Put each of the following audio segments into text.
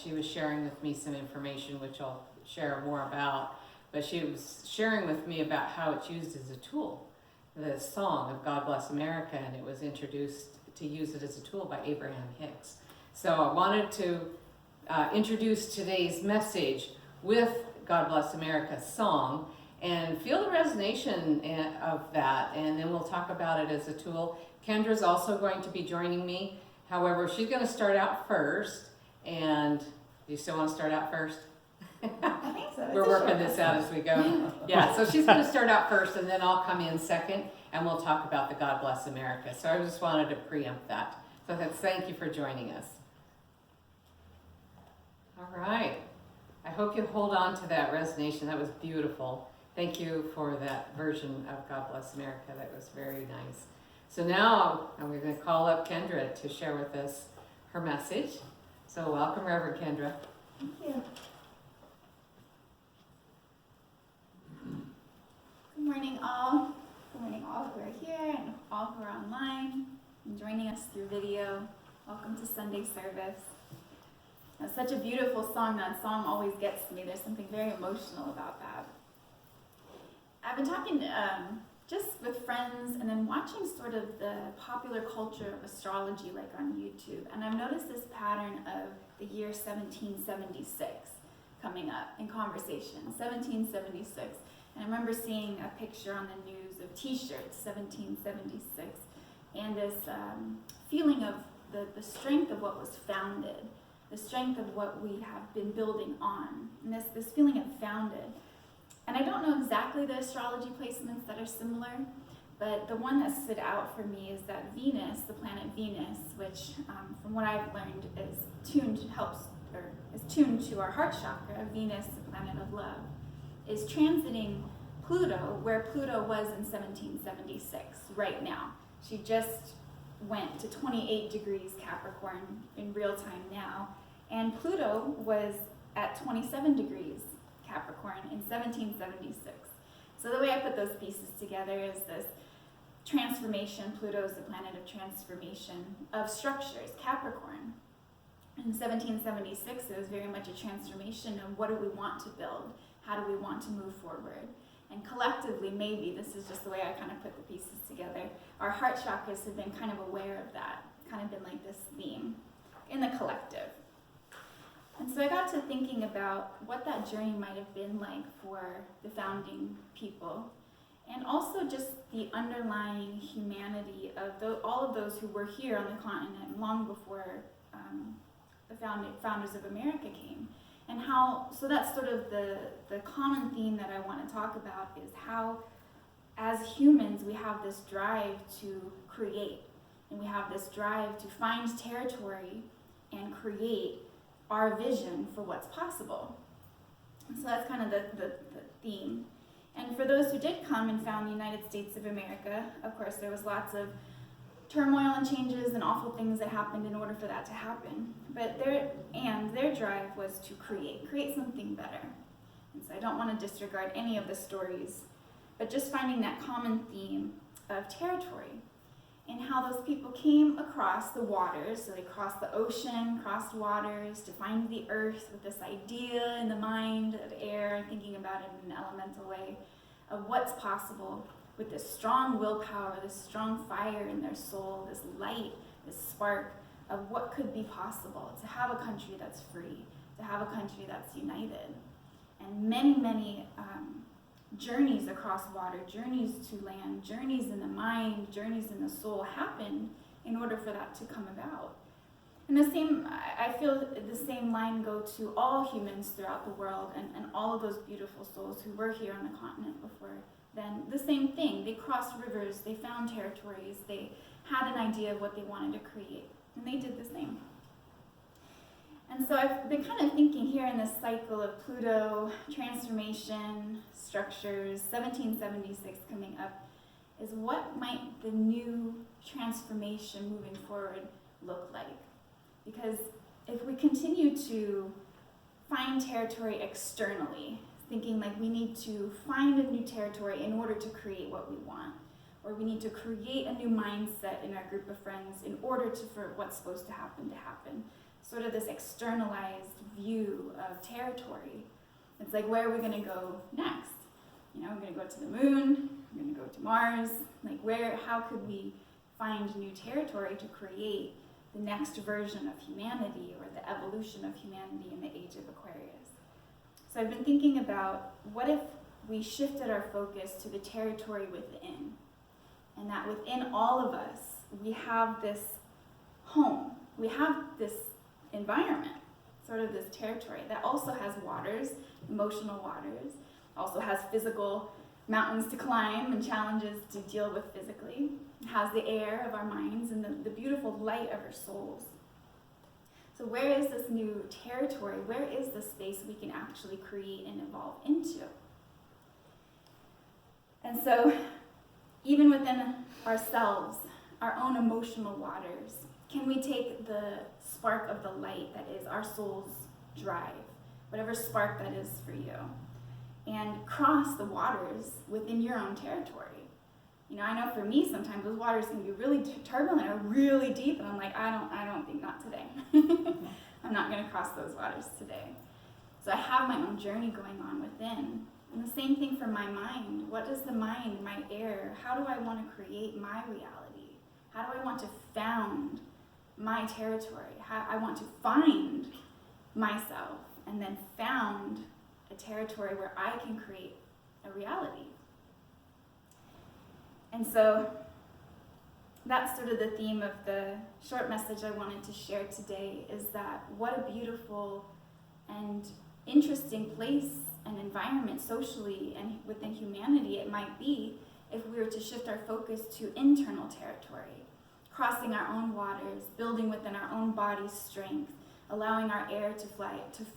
she was sharing with me some information, which I'll share more about. But she was sharing with me about how it's used as a tool, the song of God Bless America, and it was introduced to use it as a tool by Abraham Hicks. So I wanted to introduce today's message with God Bless America song and feel the resonance of that, and then we'll talk about it as a tool. Kendra's also going to be joining me. However, she's going to start out first, and do you still want to start out first? I think so. We're working this out as we go. Yeah, so she's going to start out first, and then I'll come in second, and we'll talk about the God Bless America. So I just wanted to preempt that. So thank you for joining us. All right. I hope you hold on to that resonance. That was beautiful. Thank you for that version of God Bless America. That was very nice. So now I'm going to call up Kindra to share with us her message. So welcome, Reverend Kindra. Thank you. Good morning, all. Good morning, all who are here and all who are online and joining us through video. Welcome to Sunday service. That's such a beautiful song. That song always gets to me. There's something very emotional about that. I've been talking just with friends and then watching sort of the popular culture of astrology, like on YouTube. And I've noticed this pattern of the year 1776 coming up in conversation. 1776. And I remember seeing a picture on the news of t-shirts, 1776, and this feeling of the strength of what was founded, the strength of what we have been building on, and this feeling of founded. And I don't know exactly the astrology placements that are similar, but the one that stood out for me is that Venus, the planet Venus, which from what I've learned is tuned to our heart chakra. Venus, the planet of love, is transiting Pluto, where Pluto was in 1776 right now. She just went to 28 degrees Capricorn in real time now, and Pluto was at 27 degrees Capricorn in 1776. So the way I put those pieces together is this transformation. Pluto is the planet of transformation of structures, Capricorn. In 1776, it was very much a transformation of what do we want to build? How do we want to move forward? And collectively, maybe, this is just the way I kind of put the pieces together, our heart chakras have been kind of aware of that, kind of been like this theme in the collective. And so I got to thinking about what that journey might have been like for the founding people, and also just the underlying humanity of all of those who were here on the continent long before the founders of America came. And how, so that's sort of the common theme that I want to talk about, is how as humans we have this drive to create, and we have this drive to find territory and create our vision for what's possible. So that's kind of the theme. And for those who did come and found the United States of America, of course there was lots of turmoil and changes and awful things that happened in order for that to happen. But their drive was to create something better. And so I don't want to disregard any of the stories, but just finding that common theme of territory and how those people came across the waters. So they crossed the ocean, crossed waters to find the earth with this idea in the mind of air, thinking about it in an elemental way of what's possible with this strong willpower, this strong fire in their soul, this light, this spark of what could be possible to have a country that's free, to have a country that's united. And many journeys across water, journeys to land, journeys in the mind, journeys in the soul happened in order for that to come about. And I feel the same line go to all humans throughout the world and all of those beautiful souls who were here on the continent before then. The same thing, they crossed rivers, they found territories, they had an idea of what they wanted to create, and they did the same. And so I've been kind of thinking here in this cycle of Pluto, transformation, structures, 1776 coming up, is what might the new transformation moving forward look like? Because if we continue to find territory externally, thinking like we need to find a new territory in order to create what we want, or we need to create a new mindset in our group of friends in order for what's supposed to happen, sort of this externalized view of territory. It's like, where are we going to go next? You know, we're going to go to the moon, we're going to go to Mars. Like, how could we find new territory to create the next version of humanity or the evolution of humanity in the age of Aquarius? So I've been thinking about, what if we shifted our focus to the territory within, and that within all of us, we have this home, we have this environment, sort of this territory that also has waters, emotional waters, also has physical mountains to climb and challenges to deal with physically. It has the air of our minds and the beautiful light of our souls. So where is this new territory? Where is the space we can actually create and evolve into? And so, even within ourselves, our own emotional waters, can we take the spark of the light that is our soul's drive, whatever spark that is for you, and cross the waters within your own territory? You know, I know for me, sometimes those waters can be really turbulent or really deep, and I'm like, I don't think not today. I'm not going to cross those waters today. So I have my own journey going on within. And the same thing for my mind. What does the mind, my air, how do I want to create my reality? How do I want to found my territory? How I want to find myself and then found a territory where I can create a reality. And so that's sort of the theme of the short message I wanted to share today, is that what a beautiful and interesting place and environment socially and within humanity it might be if we were to shift our focus to internal territory, crossing our own waters, building within our own body's strength, allowing our air to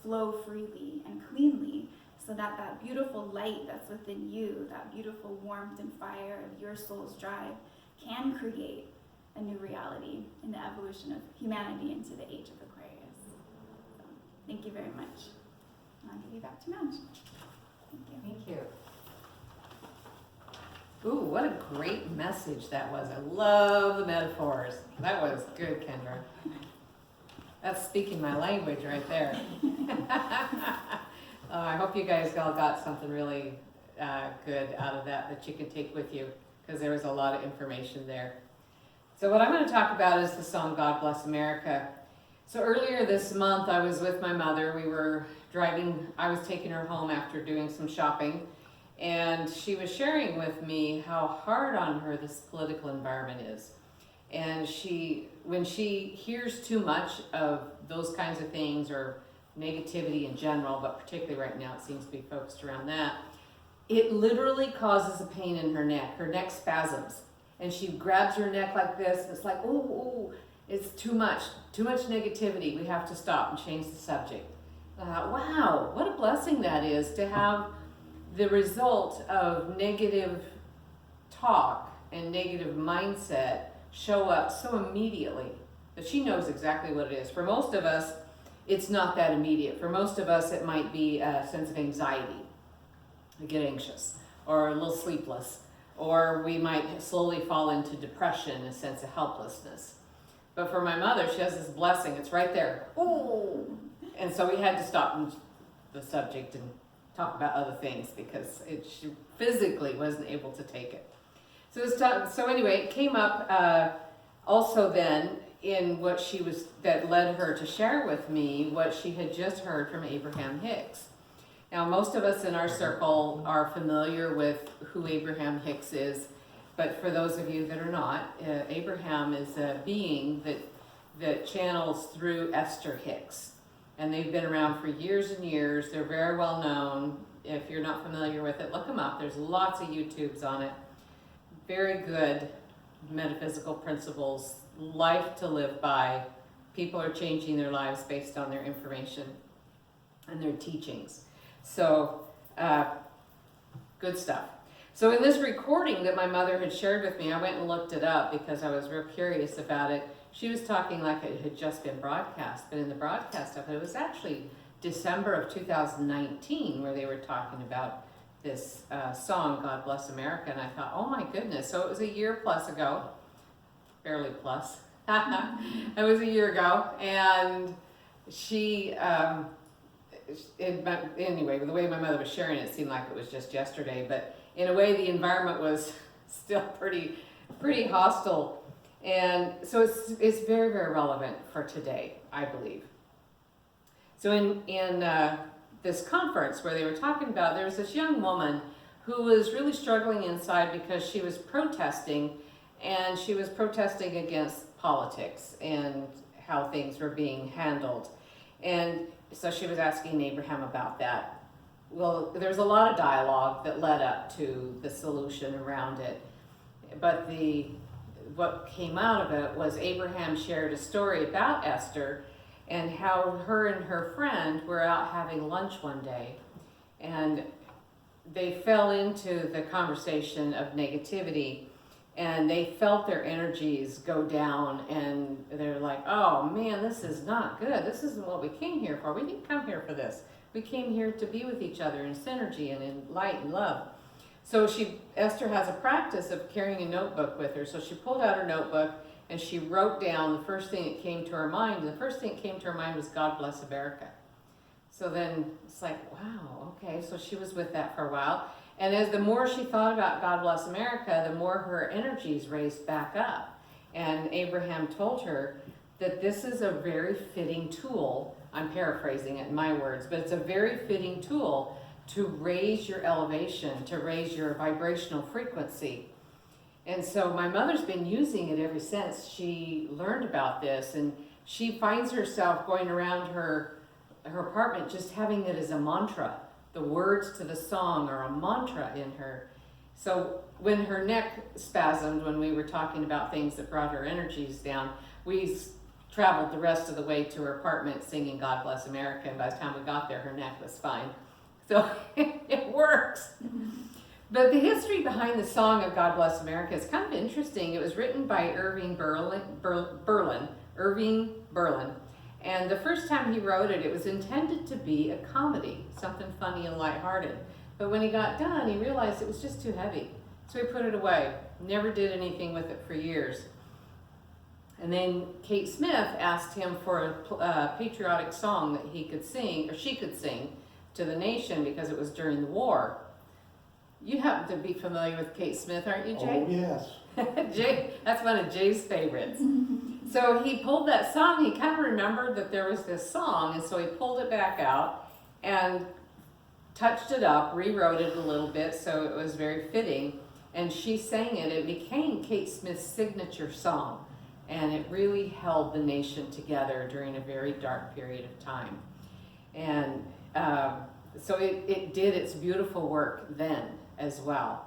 flow freely and cleanly, so that that beautiful light that's within you, that beautiful warmth and fire of your soul's drive, can create a new reality in the evolution of humanity into the age of Aquarius. So, thank you very much. I'll give you back to Madge. Thank you. Thank you. Ooh, what a great message that was. I love the metaphors. That was good, Kindra. That's speaking my language right there. I hope you guys all got something really good out of that you can take with you, because there was a lot of information there. So what I'm going to talk about is the song God Bless America. So earlier this month, I was with my mother. We were driving, I was taking her home after doing some shopping, and she was sharing with me how hard on her this political environment is. And when she hears too much of those kinds of things, or negativity in general, but particularly right now it seems to be focused around that, it literally causes a pain in her neck spasms. And she grabs her neck like this, and it's like, ooh, it's too much negativity. We have to stop and change the subject. Wow, what a blessing that is, to have the result of negative talk and negative mindset show up so immediately that she knows exactly what it is. For most of us, it's not that immediate. For most of us, it might be a sense of anxiety. We get anxious, or a little sleepless, or we might slowly fall into depression, a sense of helplessness. But for my mother, she has this blessing. It's right there. Oh! And so we had to stop the subject and talk about other things, because she physically wasn't able to take it. So anyway, it came up also then in that led her to share with me what she had just heard from Abraham Hicks. Now, most of us in our circle are familiar with who Abraham Hicks is, but for those of you that are not, Abraham is a being that channels through Esther Hicks. And they've been around for years and years. They're very well known. If you're not familiar with it, look them up. There's lots of YouTubes on it. Very good metaphysical principles, life to live by. People are changing their lives based on their information and their teachings. So, good stuff. So in this recording that my mother had shared with me, I went and looked it up because I was real curious about it. She was talking like it had just been broadcast, but in the broadcast of it, it was actually December of 2019 where they were talking about this song, God Bless America, and I thought, oh my goodness, so it was a year plus ago, barely plus. It was a year ago, and she, anyway, the way my mother was sharing it seemed like it was just yesterday, but in a way the environment was still pretty hostile. And so it's very, very relevant for today, I believe. So in this conference where they were talking about, there was this young woman who was really struggling inside because she was protesting, and she was protesting against politics and how things were being handled. And so she was asking Abraham about that. Well, there's a lot of dialogue that led up to the solution around it. But what came out of it was Abraham shared a story about Esther and how her and her friend were out having lunch one day. And they fell into the conversation of negativity, and they felt their energies go down, and they're like, oh man, this is not good. This isn't what we came here for. We didn't come here for this. We came here to be with each other in synergy and in light and love. So Esther has a practice of carrying a notebook with her. So she pulled out her notebook and she wrote down the first thing that came to her mind. The first thing that came to her mind was God Bless America. So then it's like, wow, okay. So she was with that for a while. And as the more she thought about God Bless America, the more her energies raised back up. And Abraham told her that this is a very fitting tool. I'm paraphrasing it in my words, but it's a very fitting tool to raise your elevation, to raise your vibrational frequency. And so my mother's been using it ever since she learned about this, and she finds herself going around her apartment just having it as a mantra. The words to the song are a mantra in her. So when her neck spasmed, when we were talking about things that brought her energies down, we traveled the rest of the way to her apartment singing God Bless America, and by the time we got there, her neck was fine. So it works. But the history behind the song of God Bless America is kind of interesting. It was written by Irving Berlin. And the first time he wrote it, it was intended to be a comedy, something funny and lighthearted. But when he got done, he realized it was just too heavy. So he put it away, never did anything with it for years. And then Kate Smith asked him for a patriotic song that he could sing, or she could sing, to the nation because it was during the war. You happen to be familiar with Kate Smith, aren't you, Jay? Oh, yes. Jay, that's one of Jay's favorites. So he pulled that song, he kind of remembered that there was this song, and so he pulled it back out and touched it up, rewrote it a little bit so it was very fitting, and she sang it. It became Kate Smith's signature song, and it really held the nation together during a very dark period of time. And so it did its beautiful work then as well.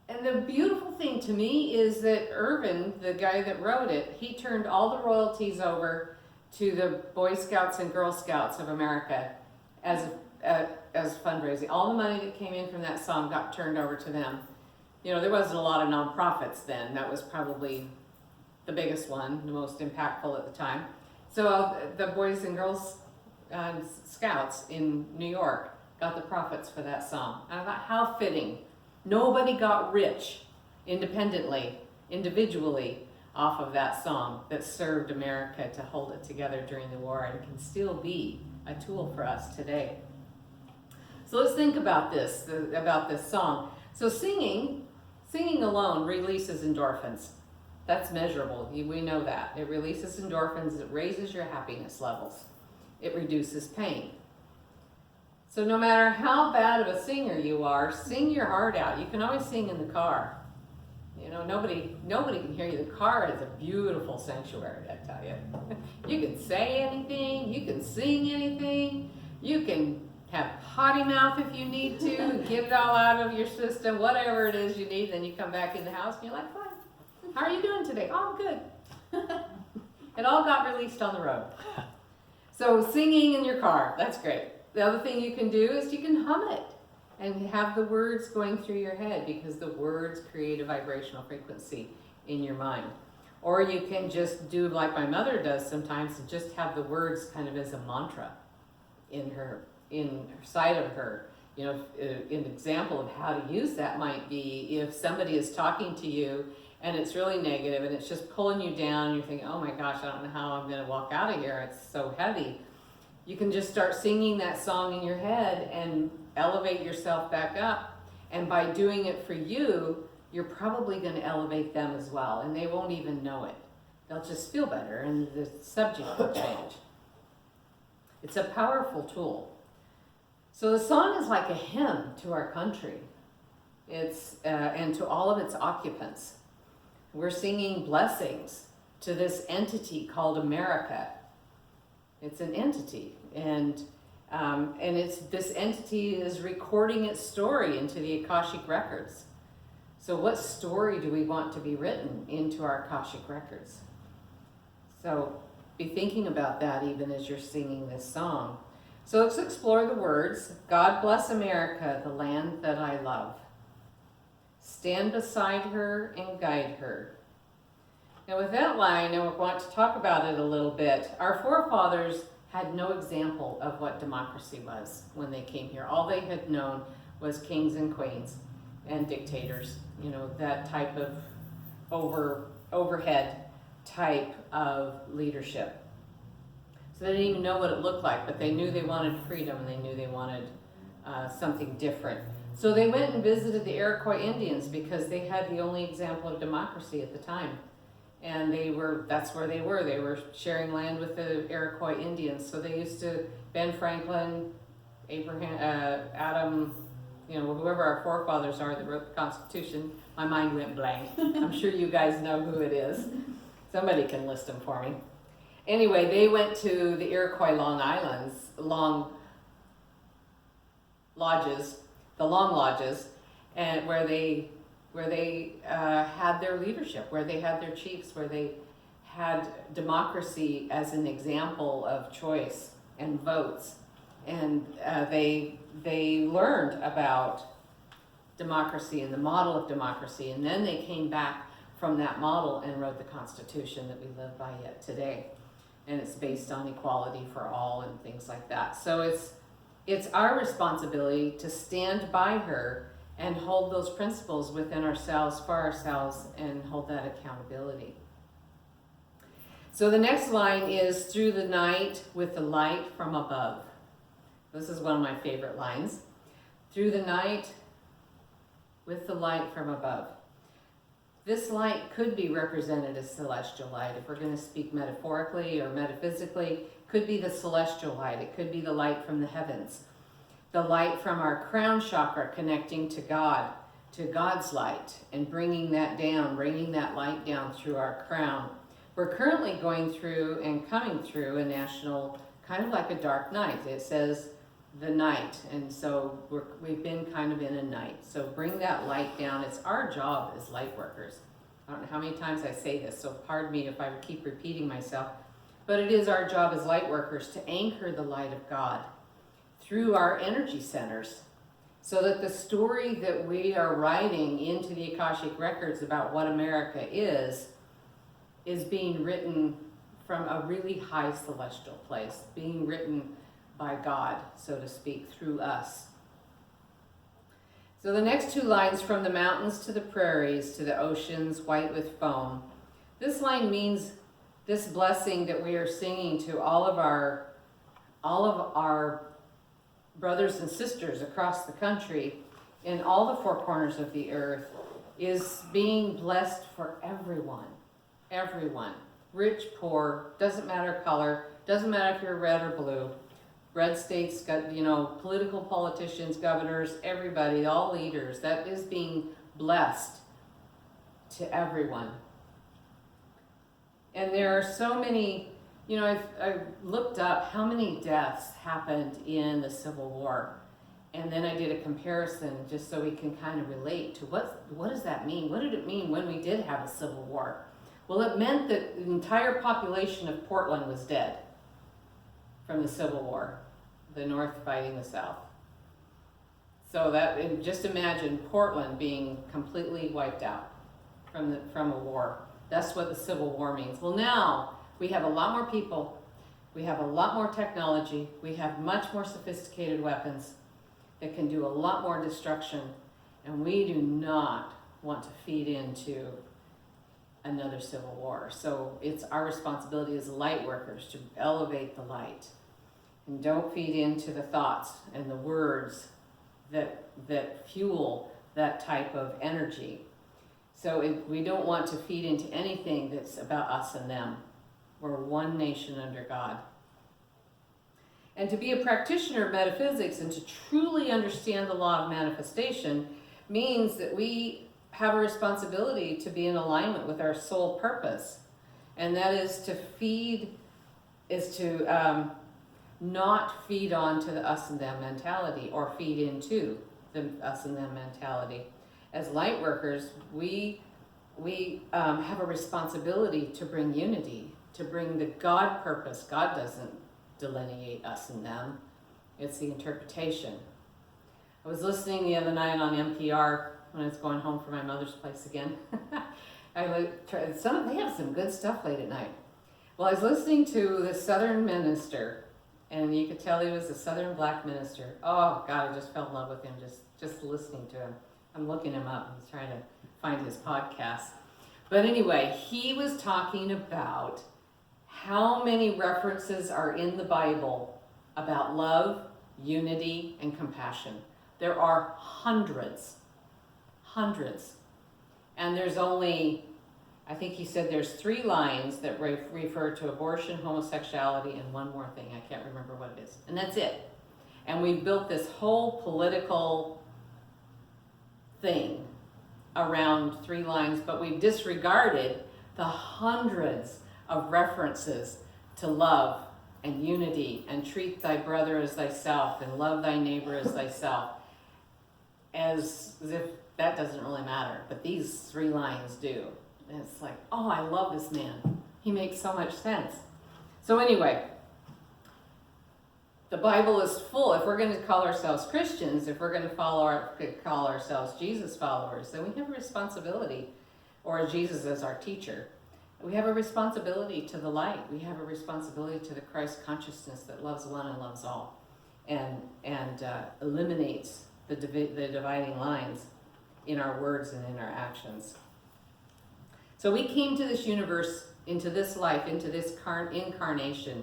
And the beautiful thing to me is that Irvin, the guy that wrote it, he turned all the royalties over to the Boy Scouts and Girl Scouts of America as fundraising. All the money that came in from that song got turned over to them. You know, there wasn't a lot of nonprofits then. That was probably the biggest one, the most impactful at the time. So the Boys and Girls Scouts in New York got the profits for that song. And I thought, how fitting. Nobody got rich independently, individually, off of that song that served America to hold it together during the war and can still be a tool for us today. So let's think about this song. So singing alone releases endorphins. That's measurable. We know that. It releases endorphins. It raises your happiness levels. It reduces pain. So no matter how bad of a singer you are, sing your heart out. You can always sing in the car. You know, nobody can hear you. The car is a beautiful sanctuary, I tell you. You can say anything. You can sing anything. You can have potty mouth if you need to. Get it all out of your system, whatever it is you need. Then you come back in the house and you're like, fine. How are you doing today? Oh, I'm good. It all got released on the road. So singing in your car, that's great. The other thing you can do is you can hum it and have the words going through your head, because the words create a vibrational frequency in your mind. Or you can just do like my mother does sometimes, and just have the words kind of as a mantra in side of her. You know, an example of how to use that might be if somebody is talking to you and it's really negative, and it's just pulling you down. You're thinking, oh my gosh, I don't know how I'm going to walk out of here. It's so heavy. You can just start singing that song in your head and elevate yourself back up. And by doing it for you, you're probably going to elevate them as well, and they won't even know it. They'll just feel better, and the subject will change. It's a powerful tool. So the song is like a hymn to our country. It's and to all of its occupants. We're singing blessings to this entity called America. It's an entity, and it's this entity is recording its story into the Akashic records. So what story do we want to be written into our Akashic records? So be thinking about that even as you're singing this song. So let's explore the words. God bless America, the land that I love. Stand beside her and guide her. Now with that line, I want to talk about it a little bit. Our forefathers had no example of what democracy was when they came here. All they had known was kings and queens and dictators, that type of overhead type of leadership. So they didn't even know what it looked like, but they knew they wanted freedom, and they knew they wanted something different. So they went and visited the Iroquois Indians because they had the only example of democracy at the time. And that's where they were. They were sharing land with the Iroquois Indians. So they used to, Ben Franklin, Abraham, Adam, whoever our forefathers are that wrote the Constitution. My mind went blank. I'm sure you guys know who it is. Somebody can list them for me. Anyway, they went to the Iroquois Long Lodges, and where they had their leadership, where they had their chiefs, where they had democracy as an example of choice and votes, and they learned about democracy and the model of democracy, and then they came back from that model and wrote the Constitution that we live by yet today. And it's based on equality for all and things like that. So it's our responsibility to stand by her and hold those principles within ourselves, for ourselves, and hold that accountability. So the next line is, through the night with the light from above. This is one of my favorite lines. Through the night with the light from above. This light could be represented as celestial light. If we're going to speak metaphorically or metaphysically, it could be the celestial light. It could be the light from the heavens. The light from our crown chakra connecting to God, to God's light, and bringing that light down through our crown. We're currently going through and coming through a national, kind of like a dark night. It says the night, and so we've been kind of in a night. So bring that light down. It's our job as light workers. I don't know how many times I say this, so pardon me if I keep repeating myself, but it is our job as light workers to anchor the light of God through our energy centers, so that the story that we are writing into the Akashic records about what America is being written from a really high celestial place, being written by God, so to speak, through us. So the next two lines, from the mountains to the prairies to the oceans white with foam. This line means this blessing that we are singing to all of our brothers and sisters across the country in all the four corners of the earth is being blessed for everyone. Everyone. Rich, poor, doesn't matter color, doesn't matter if you're red or blue. Red states, political politicians, governors, everybody, all leaders, that is being blessed to everyone. And there are so many, I've looked up how many deaths happened in the Civil War. And then I did a comparison just so we can kind of relate to what does that mean? What did it mean when we did have a Civil War? Well, it meant that the entire population of Portland was dead from the Civil War, the North fighting the South. So and just imagine Portland being completely wiped out from a war. That's what the Civil War means. Well, now we have a lot more people, we have a lot more technology, we have much more sophisticated weapons that can do a lot more destruction, and we do not want to feed into another civil war. So it's our responsibility as light workers to elevate the light. And don't feed into the thoughts and the words that fuel that type of energy. So we don't want to feed into anything that's about us and them. We're one nation under God. And to be a practitioner of metaphysics and to truly understand the law of manifestation means that we have a responsibility to be in alignment with our soul purpose. And that is to not feed on to the us and them mentality or feed into the us and them mentality. As light workers, we have a responsibility to bring unity, to bring the God purpose. God doesn't delineate us and them. It's the interpretation. I was listening the other night on NPR when I was going home from my mother's place again. They have some good stuff late at night. Well, I was listening to this Southern minister, and you could tell he was a Southern black minister. Oh God, I just fell in love with him just listening to him. I'm looking him up. I'm trying to find his podcast. But anyway, he was talking about how many references are in the Bible about love, unity, and compassion. There are hundreds. And there's only, I think he said there's 3 lines that refer to abortion, homosexuality, and one more thing. I can't remember what it is. And that's it. And we've built this whole political thing around 3 lines, but we've disregarded the hundreds of references to love and unity and treat thy brother as thyself and love thy neighbor as thyself, as if that doesn't really matter, but these 3 lines do. And it's like, oh, I love this man. He makes so much sense. So anyway, the Bible is full. If we're going to call ourselves Christians, if we're going to call ourselves Jesus followers, then we have a responsibility, or Jesus as our teacher. We have a responsibility to the light. We have a responsibility to the Christ consciousness that loves one and loves all, and eliminates the dividing lines in our words and in our actions. So we came to this universe, into this life, into this incarnation,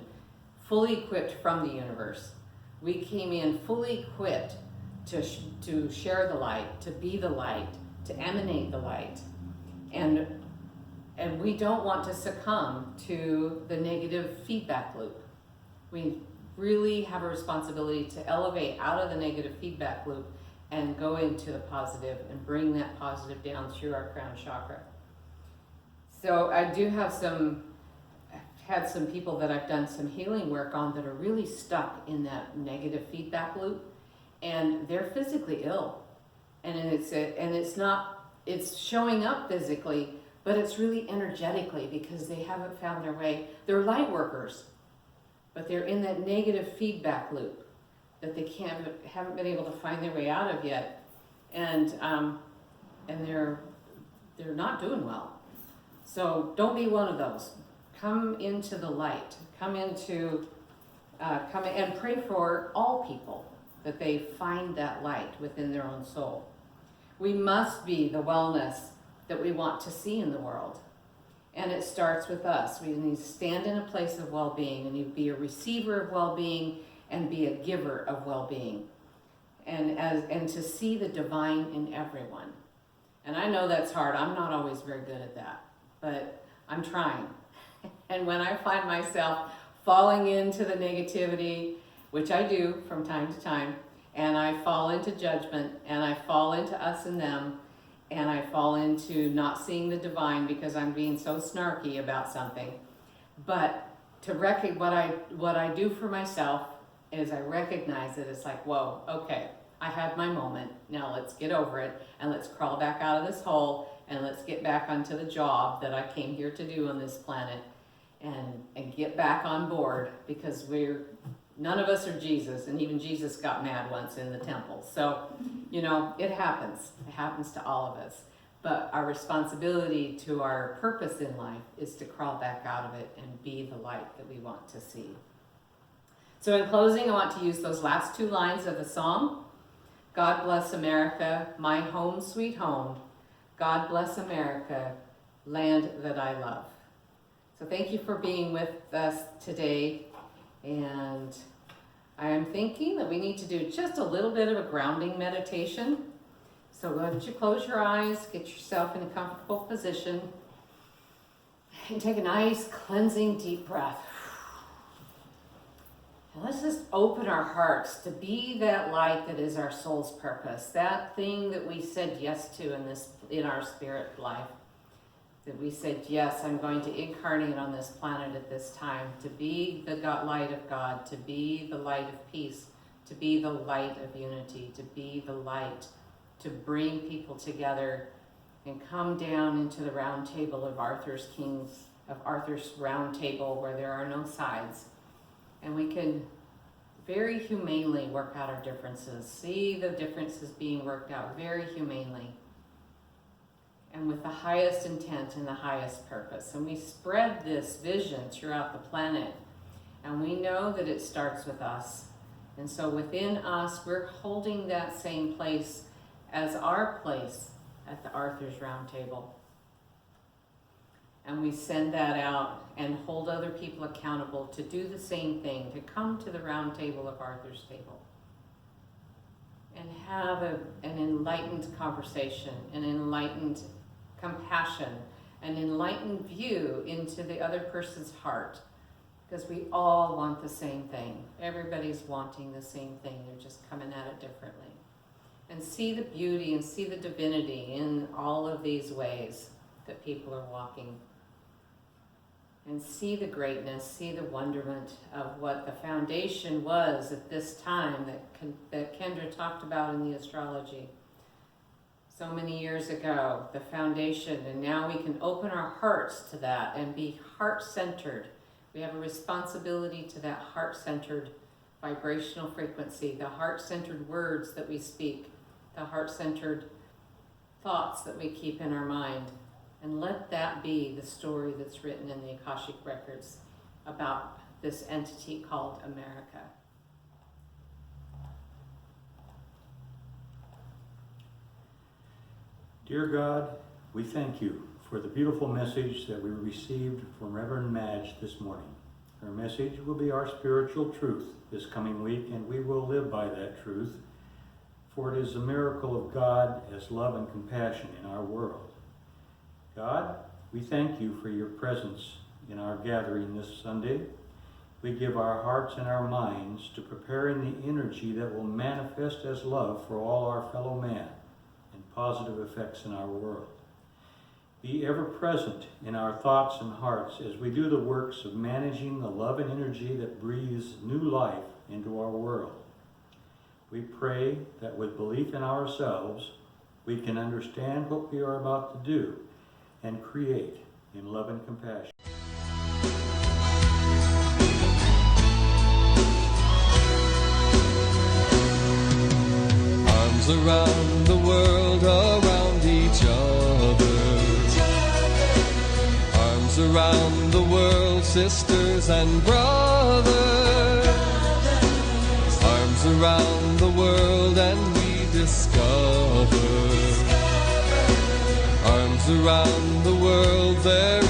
fully equipped from the universe. We came in fully equipped to share the light, to be the light, to emanate the light. And we don't want to succumb to the negative feedback loop. We really have a responsibility to elevate out of the negative feedback loop and go into the positive and bring that positive down through our crown chakra. So I do have had some people that I've done some healing work on that are really stuck in that negative feedback loop, and they're physically ill. And it's showing up physically, but it's really energetically because they haven't found their way. They're light workers, but they're in that negative feedback loop that they haven't been able to find their way out of yet, and they're not doing well. So don't be one of those. Come into the light. Come in and pray for all people that they find that light within their own soul. We must be the wellness that we want to see in the world. And it starts with us. We need to stand in a place of well-being, and you be a receiver of well-being and be a giver of well-being. And to see the divine in everyone. And I know that's hard. I'm not always very good at that, but I'm trying. And when I find myself falling into the negativity, which I do from time to time, and I fall into judgment, and I fall into us and them, and I fall into not seeing the divine because I'm being so snarky about something. But to what I do for myself is I recognize it. It's like, whoa, okay, I had my moment. Now let's get over it, and let's crawl back out of this hole, and let's get back onto the job that I came here to do on this planet, and get back on board, because none of us are Jesus, and even Jesus got mad once in the temple. So, it happens. It happens to all of us. But our responsibility to our purpose in life is to crawl back out of it and be the light that we want to see. So in closing, I want to use those last 2 lines of the song. God bless America, my home sweet home. God bless America, land that I love. So thank you for being with us today. And I am thinking that we need to do just a little bit of a grounding meditation. So why don't you close your eyes, get yourself in a comfortable position, and take a nice cleansing deep breath. And let's just open our hearts to be that light that is our soul's purpose, that thing that we said yes to in our spirit life. That we said, yes, I'm going to incarnate on this planet at this time, to be the light of God, to be the light of peace, to be the light of unity, to be the light, to bring people together and come down into the round table of Arthur's round table where there are no sides. And we can very humanely work out our differences, see the differences being worked out very humanely, and with the highest intent and the highest purpose. And we spread this vision throughout the planet, and we know that it starts with us. And so within us, we're holding that same place as our place at the Arthur's round table. And we send that out and hold other people accountable to do the same thing, to come to the round table of Arthur's table and have an enlightened conversation, an enlightened compassion, an enlightened view into the other person's heart, because we all want the same thing. Everybody's wanting the same thing. They're just coming at it differently. And see the beauty and see the divinity in all of these ways that people are walking. And see the greatness, see the wonderment of what the foundation was at this time that Kindra talked about in the astrology. So many years ago, the foundation, and now we can open our hearts to that and be heart-centered. We have a responsibility to that heart-centered vibrational frequency, the heart-centered words that we speak, the heart-centered thoughts that we keep in our mind. And let that be the story that's written in the Akashic Records about this entity called America. Dear God, we thank you for the beautiful message that we received from Reverend Madge this morning. Her message will be our spiritual truth this coming week, and we will live by that truth, for it is a miracle of God as love and compassion in our world. God, we thank you for your presence in our gathering this Sunday. We give our hearts and our minds to preparing the energy that will manifest as love for all our fellow man and positive effects in our world. Be ever present in our thoughts and hearts as we do the works of managing the love and energy that breathes new life into our world. We pray that with belief in ourselves, we can understand what we are about to do and create in love and compassion. Arms around the world, around each other. Arms around the world, sisters and brothers. Arms around the world and we discover. Arms around the world, there